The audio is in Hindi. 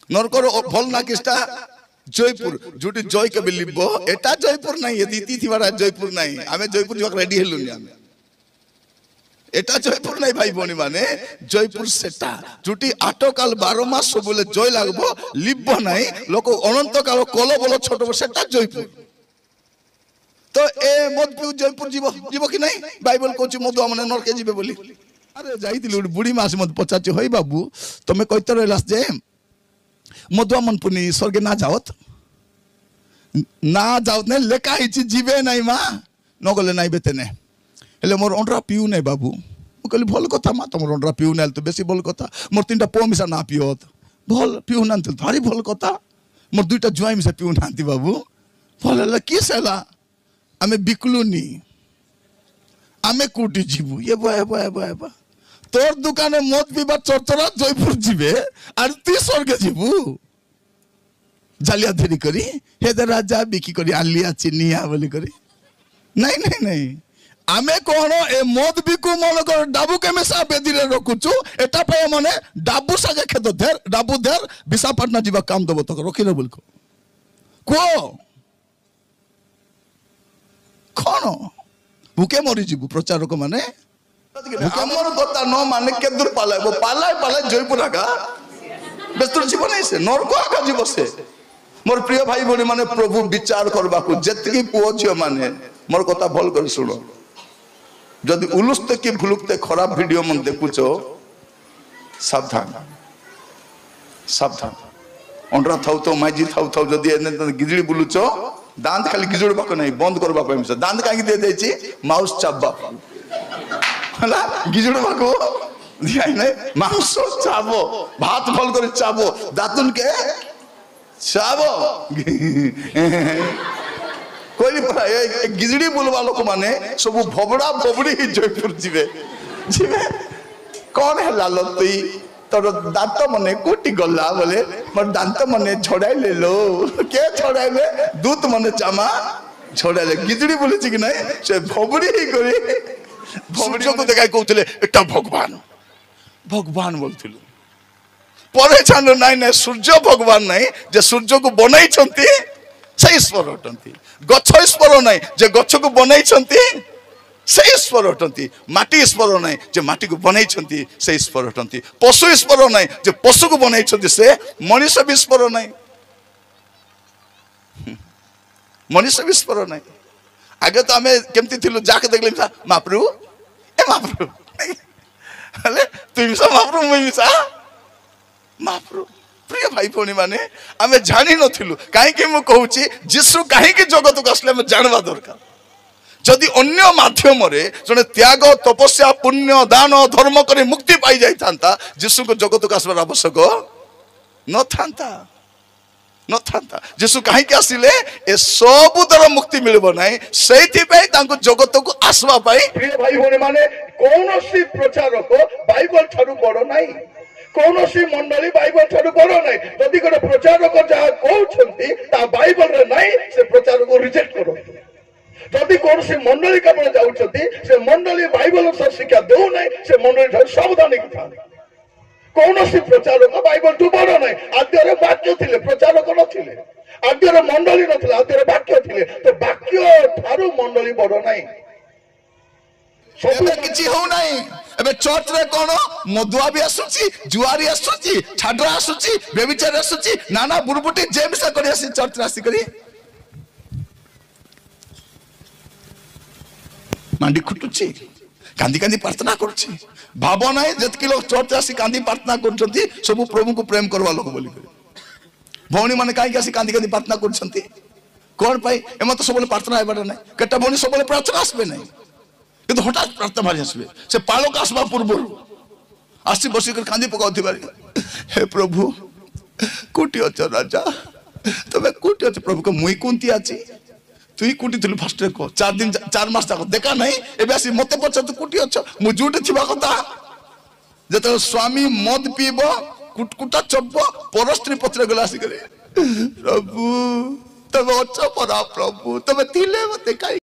नरकर भल ना किस्टा जयपुर जोटी जय के बिलिब एटा जयपुर नहीं ये दीती थी वाला जयपुर नहीं आमे जयपुर जो रेडी हेलुनी आमे एटा जयपुर नहीं भाई भौणी माने जयपुर सेटा जोटी आटो काल 12 मास सबले जय लागबो लिबबो नहीं लोक अनंत काल कल बोलो छोट सेटा जयपुर तो ए मद पिउ जयपुर जीव जीव कि नहीं बाइबल कहछि मधुआ माने नरके जीवे बोली अरे जाइतिलु बुढ़ी मास मत पचाची होई बाबू तमे कइते रहलास जे मधुआ मनपुनी स्वर्गे ना जाओत ने लेखा ही जीवे नहीं माँ न गले नहीं बेतेने हेले मोर अंडरा पीऊ नहीं बाबू कहली भल कथा माँ तुम अंडरा पीऊ ना तो बेसी भल कथा मोर 3टा पुओ मिसा ना पियोत भल पीऊ ना भारी भल कथा मोर 2टा जुआई मिसा पीऊ ना बाबू भल किस है आमे बिकलुनी आमे कोटी जीवु ये बा तोर दुकाने मद पीबा चरचरा जयपुर जीवे और ती स्वर्गे जीवु जालिया धरी करी हे दे राजा बिकी करी आलिया चिनिया बोली करी नहीं नहीं नहीं आमे कोन ए मद बिकु मन कर डाबू के मेसा बेदी रे रखुचु एटा पे माने डाबू सागे खेत धेर डाबू धेर विशाखापट्टना जीवा काम दबो तो रखी रे बोल को कोन भूखे मरी जीवु प्रचारक माने हमर कथा न माने के दूर पालाय पालाय जयपुर आगा बेस्तर जीवन है से नरक आगा जीव से मोर प्रिय भाई भौणी माने प्रभु विचार करबा को जतकी पुओ झियो माने मोर कथा भल कर सुनो जदि उलुस्ते की भुलुकते खराब वीडियो मन देखुचो सावधान सावधान अंडरा थाउ तो माइजी थाउ जदि एने गिजड़ी बुलुचो दांत खाली गिजड़ बाको नहीं बंद करबा पे मिसा दांत काहे दे देछि माउस चाबा हला गिजड़ बाको दिया नहीं माउस चाबो भात फल कर चाबो दातुन के चाबो कोई परा ए गिजड़ी बोलवा लोक माने सब भबड़ा बबड़ी जयपुर जीवे जीवे कौन है लालती तोर दांत मने कोटी गला बोले मोर दांत मने छड़ाई ले लो के छड़ाई ले दूत मने चामा छड़ाई ले गिजड़ी बोले कि नहीं से भबड़ी ही करी भबड़ी को देखाई कहउतले एकटा भगवान भगवान बोलथिलु परे जान नहीं नहीं सूर्य भगवान नहीं जे सूर्य को बनाई छंती से ईश्वर हटंती गछ ईश्वर नहीं जे गछ को बनाई छंती से ईश्वर हटंती माटी ईश्वर नहीं जे माटी को बनाई छंती से ईश्वर हटंती पशु ईश्वर नहीं जे पशु को बनाई छंती से मनुष्य भी ईश्वर नहीं मनुष्य भी ईश्वर नहीं आगे तो हमें केमती थिलु जाके देखले महाप्रभु ए महाप्रभु हले तू मिसा महाप्रभु मैं मिसा महाप्रभु प्रिय भाई भौणी माने आमे जानि नथिलु काहे कि मु कहूची जीसु काहे कि जगत को असले में जानवा दरकार जदि अन्य माध्यम रे जने त्याग तपस्या पुण्य दान धर्म करे मुक्ति पाई जाई थांता जीसु को जगत को आसबार आवश्यक न थांता न थांता जीसु काहे कि आसिले ए सब दर मुक्ति मिलबो नाही सेथि पे तांको जगत को आसबा पाई प्रिय भाई भौणी माने कोनोसी प्रचारक बाइबल ठारू बड़ नाही कोनोसी मंडली बाइबल ठारू बड़ नाही जदि कोन प्रचारक जा कहउछंती ता बाइबल रे नाही से प्रचारक को रिजेक्ट करो जदि कोनोसी मंडली केवल जाउछंती से मंडली बाइबल से शिक्षा दो नाही से मंडली ठारू सावधानी था कोनोसी प्रचारक बाइबल टू बड़ नाही आद्यरे वाक्य थिले प्रचारक नथिले आद्यरे मंडली नथिले आद्यरे वाक्य थिले तो वाक्य ठारू मंडली बड़ नाही एबे किछि हो नाही एबे चर्च रे कोन मधुआ भी आसुची जुआरी आसुची छाडरा आसुची बेबिचार आसुची नाना बुरबुटी जेमसा करी आसी चर्च रासी करी मांडी खुटुची कांदी कांदी प्रार्थना करछि भाबो नाही जतकी लोग चर्च आसी कांदी प्रार्थना करछंती सब प्रभु को प्रेम करवा लोग बोली करे भौणी माने काहे आसी कांदी कांदी प्रार्थना करछंती कोन पाई एमा तो सबले प्रार्थना हेबार नाही केटा भौणी सबले प्रार्थना आसबे नाही किंतु हठात प्रार्थना भारी आसबे से पालक आसबा पूर्व आसी बसी कर कांदी पकाउथि बारी हे प्रभु कोटी अछ राजा तबे कोटी अछ प्रभु को मुई कोंती आछि तुई कोटी थिलु फर्स्ट को 4 दिन 4 मास तक देखा नहीं एबे आसी मते पछ तू कोटी अछ मु जुटे थिबा कथा जत स्वामी मद पीबो कुटकुटा चब्बो परस्त्री पत्र गला आसी करे प्रभु तबे अछ परा प्रभु तबे थिले मते काई